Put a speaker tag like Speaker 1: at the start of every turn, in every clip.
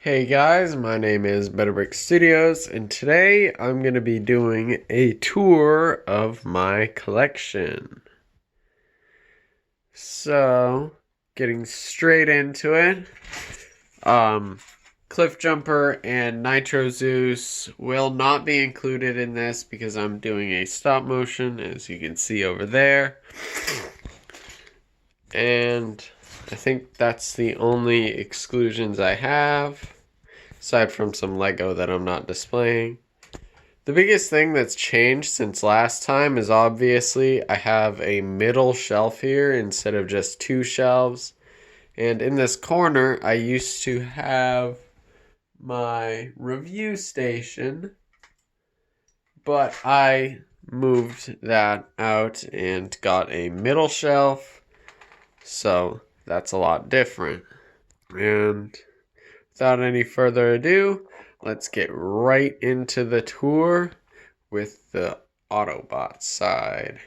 Speaker 1: Hey guys, my name is Betterbrick Studios, and today I'm going to be doing a tour of my collection. So, getting straight into it, Cliff Jumper and Nitro Zeus will not be included in this because I'm doing a stop motion, as you can see over there. And I think that's the only exclusions I have, aside from some Lego that I'm not displaying. The biggest thing that's changed since last time is obviously I have a middle shelf here instead of just two shelves. And in this corner, I used to have my review station, but I moved that out and got a middle shelf. So that's a lot different. And without any further ado, let's get right into the tour with the Autobots side.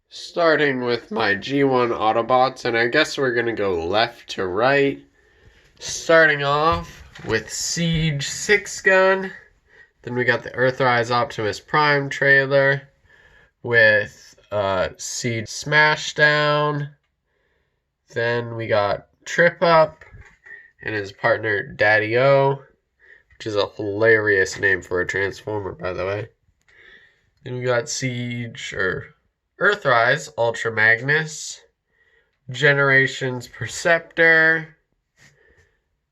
Speaker 1: Starting with my G1 Autobots, and I guess we're going to go left to right. Starting off with Siege 6-gun. Then we got the Earthrise Optimus Prime trailer with Siege Smashdown. Then we got Trip Up and his partner Daddy-O, which is a hilarious name for a Transformer, by the way. Then we got Siege, or Earthrise Ultra Magnus, Generations Perceptor,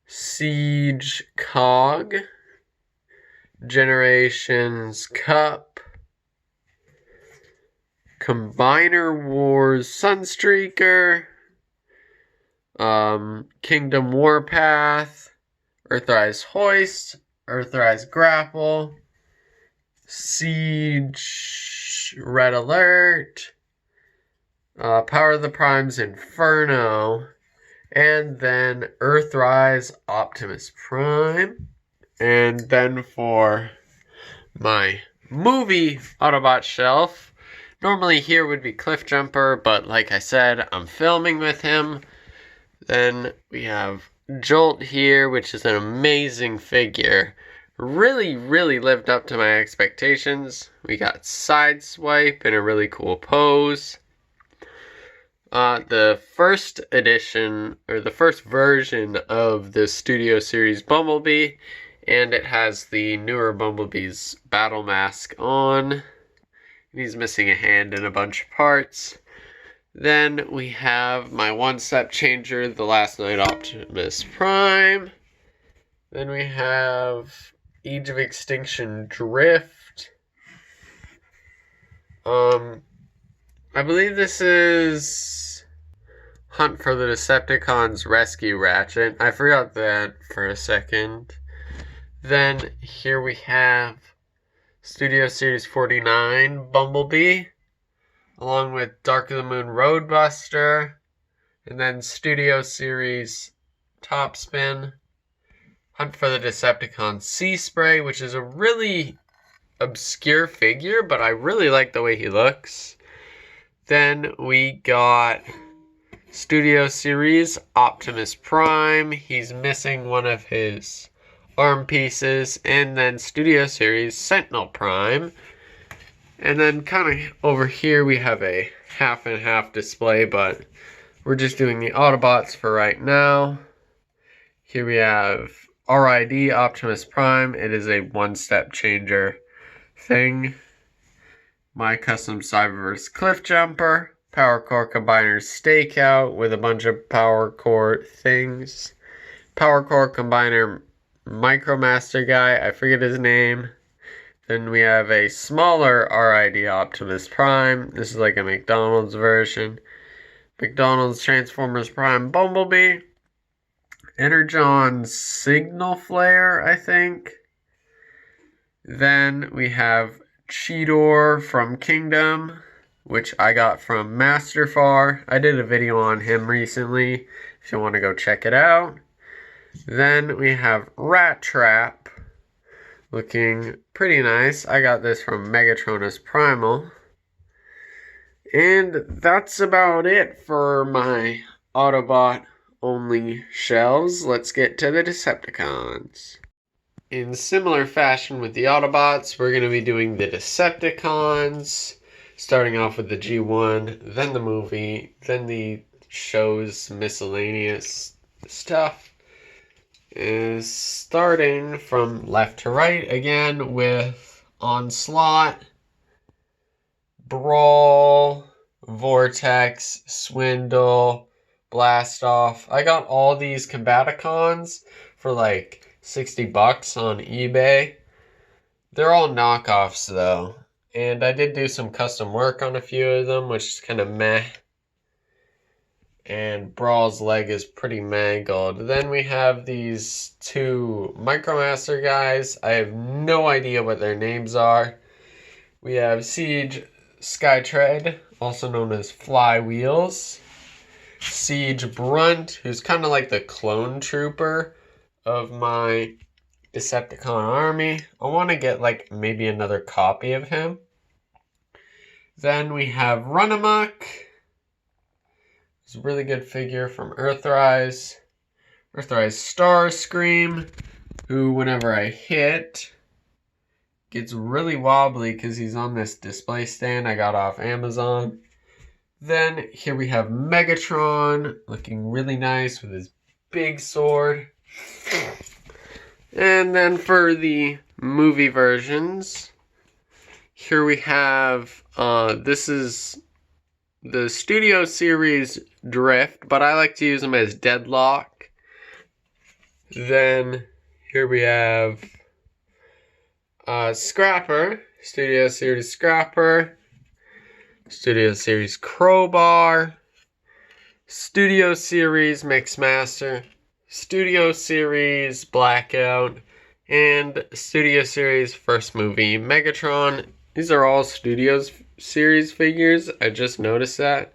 Speaker 1: Siege Cog, Generations Cup, Combiner Wars Sunstreaker, Kingdom Warpath, Earthrise Hoist, Earthrise Grapple, Siege Red Alert, Power of the Primes Inferno, and then Earthrise Optimus Prime. And then for my movie Autobot shelf, normally here would be Cliff Jumper, but like I said, I'm filming with him. Then we have Jolt here, which is an amazing figure. Really lived up to my expectations. We got Sideswipe in a really cool pose. The first edition, or the first version of the Studio Series Bumblebee, and it has the newer Bumblebee's battle mask on. He's missing a hand and a bunch of parts. Then we have my one-step changer, the Last Night Optimus Prime. Then we have Age of Extinction Drift. I believe this is Hunt for the Decepticons Rescue Ratchet. I forgot that for a second. Then here we have Studio Series 49 Bumblebee, along with Dark of the Moon Roadbuster, and then Studio Series Top Spin, Hunt for the Decepticons Sea Spray, which is a really obscure figure, but I really like the way he looks. Then we got Studio Series Optimus Prime. He's missing one of his arm pieces. And then Studio Series Sentinel Prime. And then kind of over here we have a half and half display, but we're just doing the Autobots for right now. Here we have RID Optimus Prime. It is a one-step changer thing. My custom Cyberverse Cliff Jumper. Power Core Combiner Stakeout with a bunch of Power Core things. Power Core Combiner Micromaster guy. I forget his name. Then we have a smaller RID Optimus Prime. This is like a McDonald's version. McDonald's Transformers Prime Bumblebee. Energon Signal Flare, I think. Then we have Cheetor from Kingdom, which I got from Masterfar. I did a video on him recently, if you want to go check it out. Then we have Rat Trap, looking pretty nice. I got this from Megatronus Primal. And that's about it for my Autobot only shelves, let's get to the Decepticons. In similar fashion with the Autobots, we're going to be doing the Decepticons, starting off with the G1, then the movie, then the show's miscellaneous stuff. Is starting from left to right again with Onslaught, Brawl, Vortex, Swindle, Blast Off. I got all these Combaticons for like $60 on eBay. They're all knockoffs though. And I did do some custom work on a few of them, which is kind of meh. And Brawl's leg is pretty mangled. Then we have these two Micromaster guys. I have no idea what their names are. We have Siege Skytread, also known as Flywheels. Siege Brunt, who's kind of like the clone trooper of my Decepticon army. I want to get like maybe another copy of him. Then we have Runamuck. It's a really good figure from Earthrise. Earthrise Starscream, who whenever I hit gets really wobbly because he's on this display stand I got off Amazon. Then here we have Megatron, looking really nice with his big sword. And then for the movie versions, here we have, this is the Studio Series Drift, but I like to use them as Deadlock. Then here we have Scrapper, Studio Series Scrapper, Studio Series Crowbar, Studio Series Mixmaster, Studio Series Blackout, and Studio Series First Movie Megatron. These are all Studio Series figures. I just noticed that.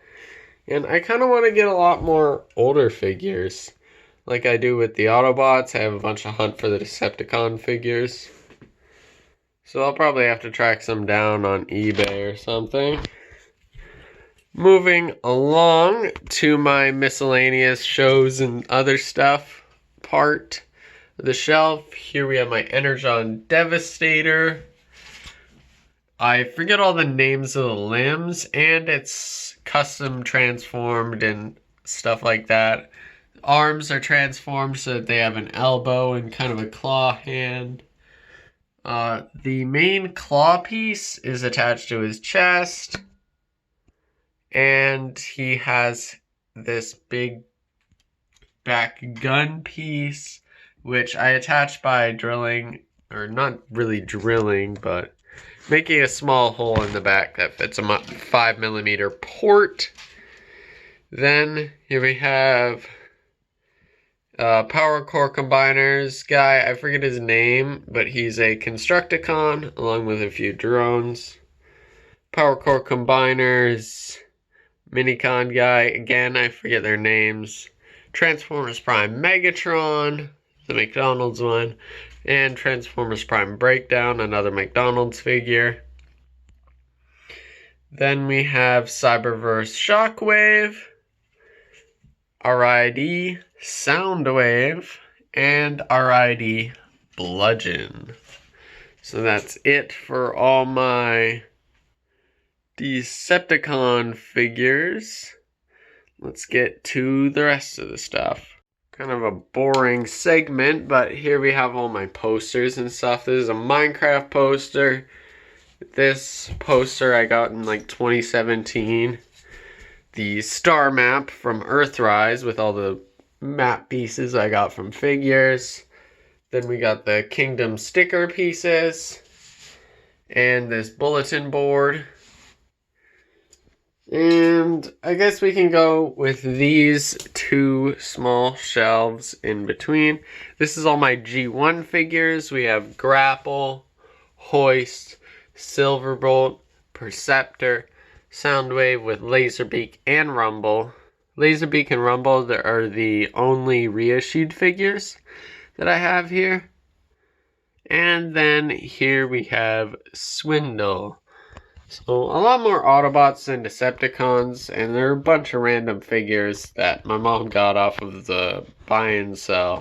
Speaker 1: And I kind of want to get a lot more older figures. Like I do with the Autobots. I have a bunch of Hunt for the Decepticon figures. So I'll probably have to track some down on eBay or something. Moving along to my miscellaneous shows and other stuff part of the shelf. Here we have my Energon Devastator. I forget all the names of the limbs, and it's custom transformed and stuff like that. Arms are transformed so that they have an elbow and kind of a claw hand. The main claw piece is attached to his chest, and he has this big back gun piece, which I attached by drilling, or not really drilling, but making a small hole in the back that fits a 5mm port. Then here we have Power Core Combiners guy. I forget his name, but he's a Constructicon along with a few drones. Power Core Combiners Minicon guy. Again, I forget their names. Transformers Prime Megatron, the McDonald's one. And Transformers Prime Breakdown, another McDonald's figure. Then we have Cyberverse Shockwave, RID Soundwave, and RID Bludgeon. So that's it for all my Decepticon figures. Let's get to the rest of the stuff. Kind of a boring segment, but here we have all my posters and stuff. This is a Minecraft poster. This poster I got in like 2017. The star map from Earthrise with all the map pieces I got from figures. Then we got the Kingdom sticker pieces. And this bulletin board. And I guess we can go with these two small shelves in between. This is all my G1 figures. We have Grapple, Hoist, Silverbolt, Perceptor, Soundwave with Laserbeak and Rumble. Laserbeak and Rumble are the only reissued figures that I have here. And then here we have Swindle. So a lot more Autobots than Decepticons, and there are a bunch of random figures that my mom got off of the buy and sell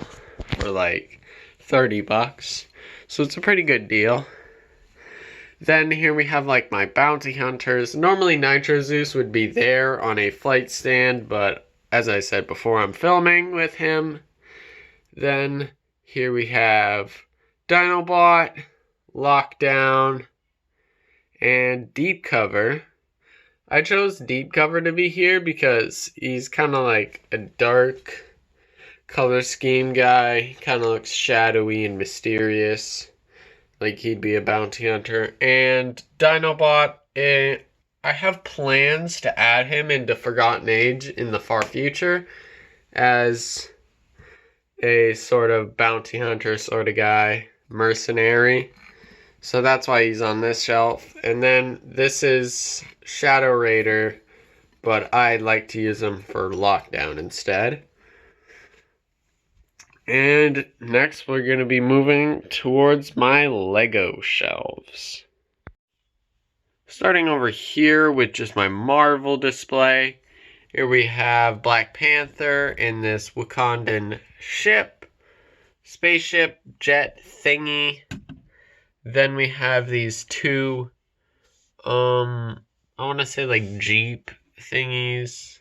Speaker 1: for like $30. So it's a pretty good deal. Then here we have like my bounty hunters. Normally Nitro Zeus would be there on a flight stand, but as I said before, I'm filming with him. Then here we have Dinobot, Lockdown, and Deep Cover. I chose Deep Cover to be here because he's kind of like a dark color scheme guy. Kind of looks shadowy and mysterious, like he'd be a bounty hunter. And Dinobot, I have plans to add him into Forgotten Age in the far future as a sort of bounty hunter sort of guy, mercenary. So that's why he's on this shelf. And then this is Shadow Raider, but I like to use him for Lockdown instead. And next we're going to be moving towards my Lego shelves. Starting over here with just my Marvel display. Here we have Black Panther in this Wakandan spaceship jet thingy. Then we have these two, I want to say like Jeep thingies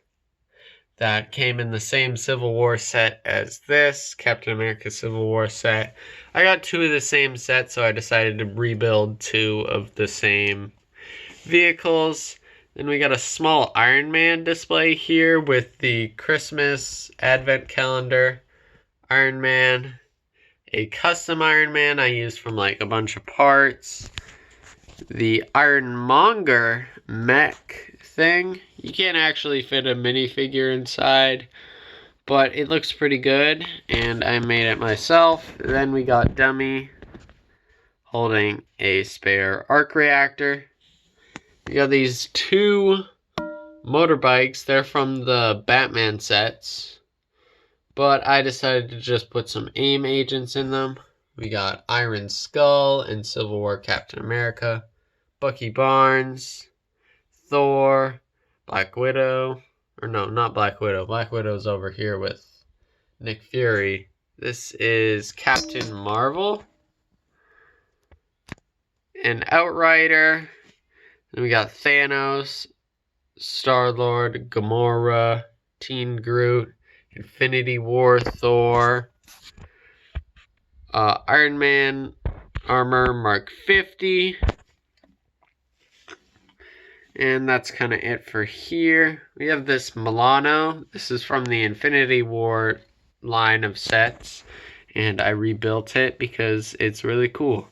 Speaker 1: that came in the same Civil War set as this, Captain America Civil War set. I got two of the same set, so I decided to rebuild two of the same vehicles. Then we got a small Iron Man display here with the Christmas Advent Calendar Iron Man. A custom Iron Man I used from like a bunch of parts. The Ironmonger mech thing. You can't actually fit a minifigure inside, but it looks pretty good, and I made it myself. Then we got Dummy holding a spare arc reactor. We got these two motorbikes. They're from the Batman sets, but I decided to just put some AIM agents in them. We got Iron Skull and Civil War Captain America, Bucky Barnes, Thor, Black Widow. Or no, not Black Widow. Black Widow's over here with Nick Fury. This is Captain Marvel. And Outrider. Then we got Thanos, Star-Lord, Gamora, Teen Groot, Infinity War Thor, Iron Man armor Mark 50. And that's kind of it for here. We have this Milano. This is from the Infinity War line of sets. And I rebuilt it because it's really cool.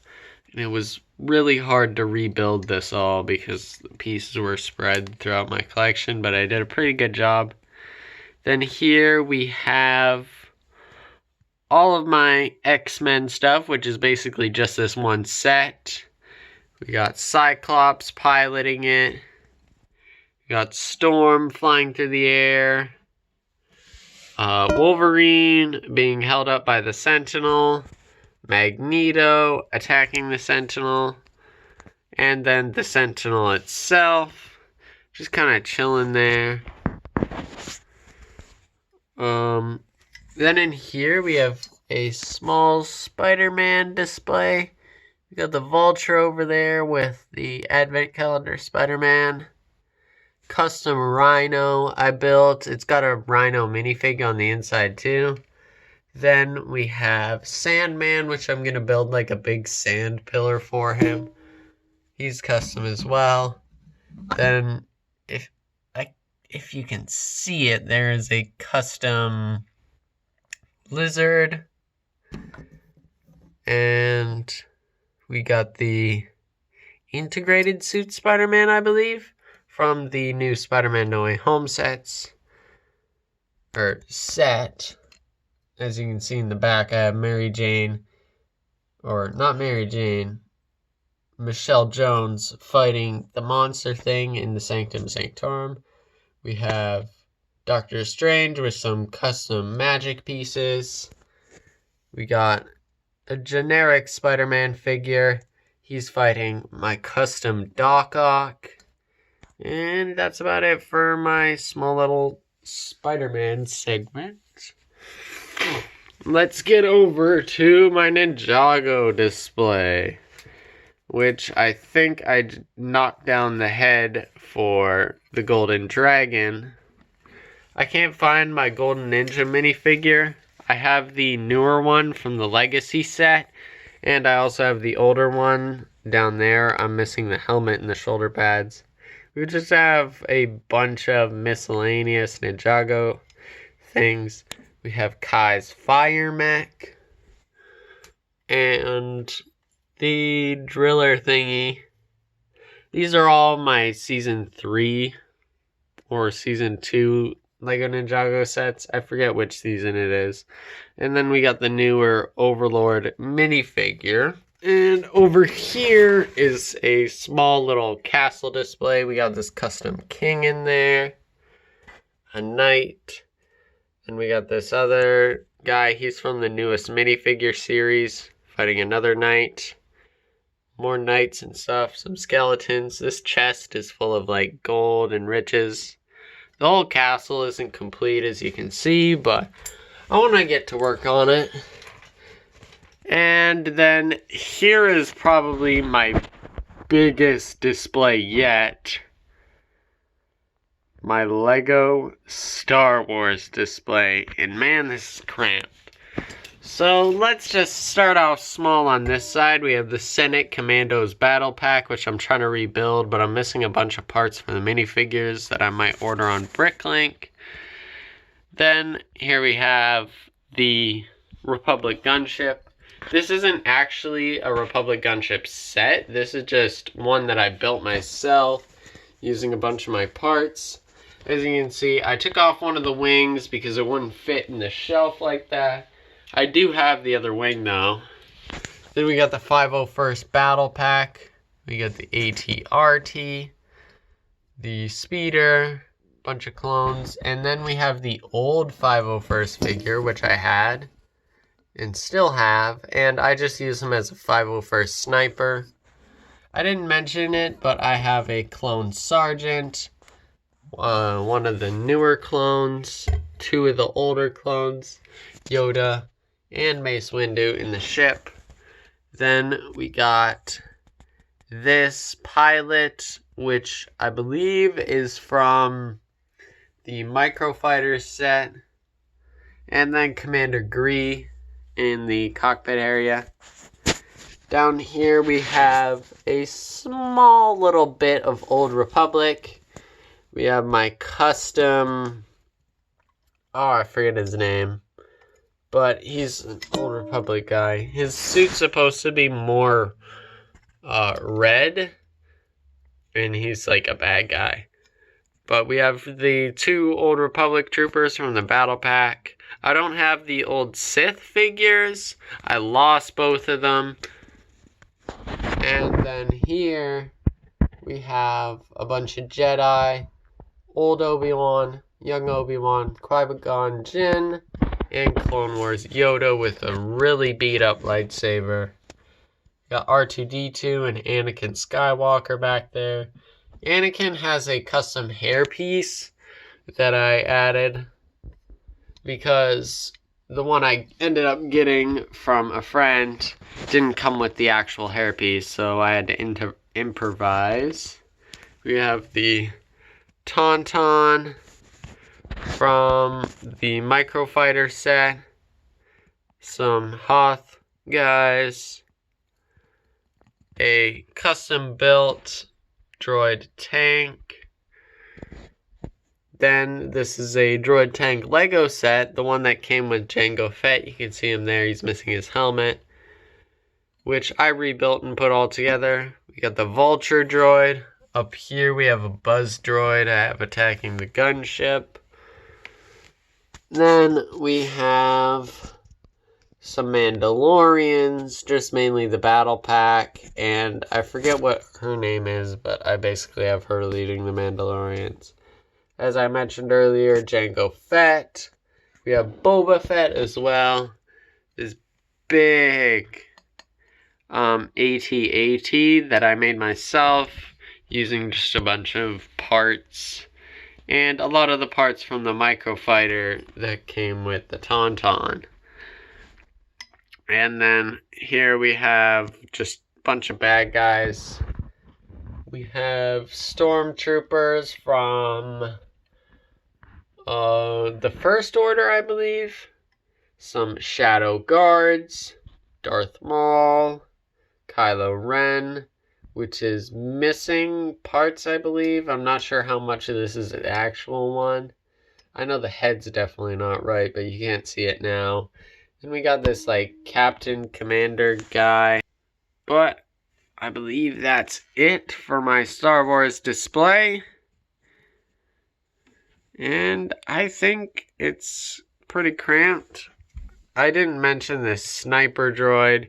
Speaker 1: And it was really hard to rebuild this all because the pieces were spread throughout my collection. But I did a pretty good job. Then here we have all of my X-Men stuff, which is basically just this one set. We got Cyclops piloting it. We got Storm flying through the air. Wolverine being held up by the Sentinel. Magneto attacking the Sentinel. And then the Sentinel itself. Just kind of chilling there. Then in here we have a small Spider-Man display. We got the Vulture over there with the Advent Calendar Spider-Man. Custom Rhino I built. It's got a Rhino minifig on the inside too. Then we have Sandman, which I'm going to build like a big sand pillar for him. He's custom as well. Then if you can see it, there is a custom Lizard. And we got the integrated suit Spider-Man, I believe, from the new Spider-Man No Way Home sets. Or set. As you can see in the back, I have Mary Jane, or not Mary Jane, Michelle Jones fighting the monster thing in the Sanctum Sanctorum. We have Doctor Strange with some custom magic pieces. We got a generic Spider-Man figure. He's fighting my custom Doc Ock. And that's about it for my small little Spider-Man segment. Let's get over to my Ninjago display, which I think I knocked down the head for the Golden Dragon. I can't find my Golden Ninja minifigure. I have the newer one from the Legacy set, and I also have the older one down there. I'm missing the helmet and the shoulder pads. We just have a bunch of miscellaneous Ninjago things. We have Kai's Fire Mech and the Driller thingy. These are all my Season 3 or Season 2 Lego Ninjago sets. I forget which season it is. And then we got the newer Overlord minifigure. And over here is a small little castle display. We got this custom king in there. A knight. And we got this other guy. He's from the newest minifigure series. Fighting another knight. More knights and stuff. Some skeletons. This chest is full of like gold and riches. The whole castle isn't complete as you can see, but I want to get to work on it. And then here is probably my biggest display yet. My Lego Star Wars display. And man, this is cramped. So let's just start off small on this side. We have the Senate Commandos Battle Pack, which I'm trying to rebuild, but I'm missing a bunch of parts for the minifigures that I might order on Bricklink. Then here we have the Republic Gunship. This isn't actually a Republic Gunship set. This is just one that I built myself using a bunch of my parts. As you can see, I took off one of the wings because it wouldn't fit in the shelf like that. I do have the other wing though. Then we got the 501st Battle Pack. We got the AT-RT, the Speeder, bunch of clones, and then we have the old 501st figure, which I had and still have, and I just use him as a 501st Sniper. I didn't mention it, but I have a clone Sergeant, one of the newer clones, two of the older clones, Yoda, and Mace Windu in the ship. Then we got this pilot, which I believe is from the Microfighter set. And then Commander Gree in the cockpit area. Down here we have a small little bit of Old Republic. We have my custom... oh, I forget his name. But he's an Old Republic guy. His suit's supposed to be more red. And he's like a bad guy. But we have the two Old Republic troopers from the Battle Pack. I don't have the old Sith figures. I lost both of them. And then here we have a bunch of Jedi. Old Obi-Wan, young Obi-Wan, Qui-Gon Jinn, and Clone Wars Yoda with a really beat up lightsaber. Got R2-D2 and Anakin Skywalker back there. Anakin has a custom hairpiece that I added because the one I ended up getting from a friend didn't come with the actual hairpiece, so I had to improvise. We have the Tauntaun from the Microfighter set, some Hoth guys, a custom built droid tank. Then this is a droid tank Lego set, the one that came with Jango Fett. You can see him there, he's missing his helmet, which I rebuilt and put all together. We got the Vulture droid. Up here we have a Buzz droid I have attacking the gunship. Then we have some Mandalorians, just mainly the Battle Pack, and I forget what her name is, but I basically have her leading the Mandalorians. As I mentioned earlier, Jango Fett. We have Boba Fett as well. This big AT-AT that I made myself using just a bunch of parts. And a lot of the parts from the Microfighter that came with the Tauntaun. And then here we have just a bunch of bad guys. We have stormtroopers from the First Order, I believe. Some Shadow Guards, Darth Maul, Kylo Ren, which is missing parts, I believe. I'm not sure how much of this is an actual one. I know the head's definitely not right, but you can't see it now. And we got this, like, Captain Commander guy. But I believe that's it for my Star Wars display. And I think it's pretty cramped. I didn't mention this sniper droid,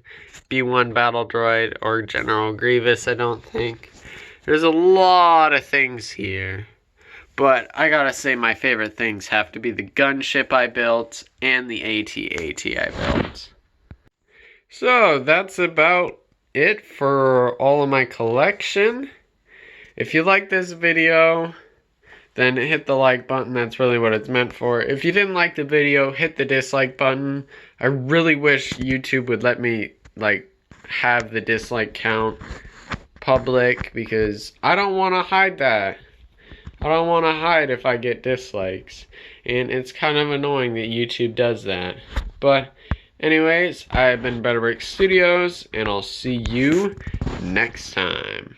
Speaker 1: B1 battle droid, or General Grievous, I don't think. There's a lot of things here. But I gotta say my favorite things have to be the gunship I built and the AT-AT I built. So that's about it for all of my collection. If you like this video, then hit the like button. That's really what it's meant for. If you didn't like the video, hit the dislike button. I really wish YouTube would let me have the dislike count public, because I don't want to hide that. I don't want to hide if I get dislikes. And it's kind of annoying that YouTube does that. But anyways, I've been Better Brick Studios, and I'll see you next time.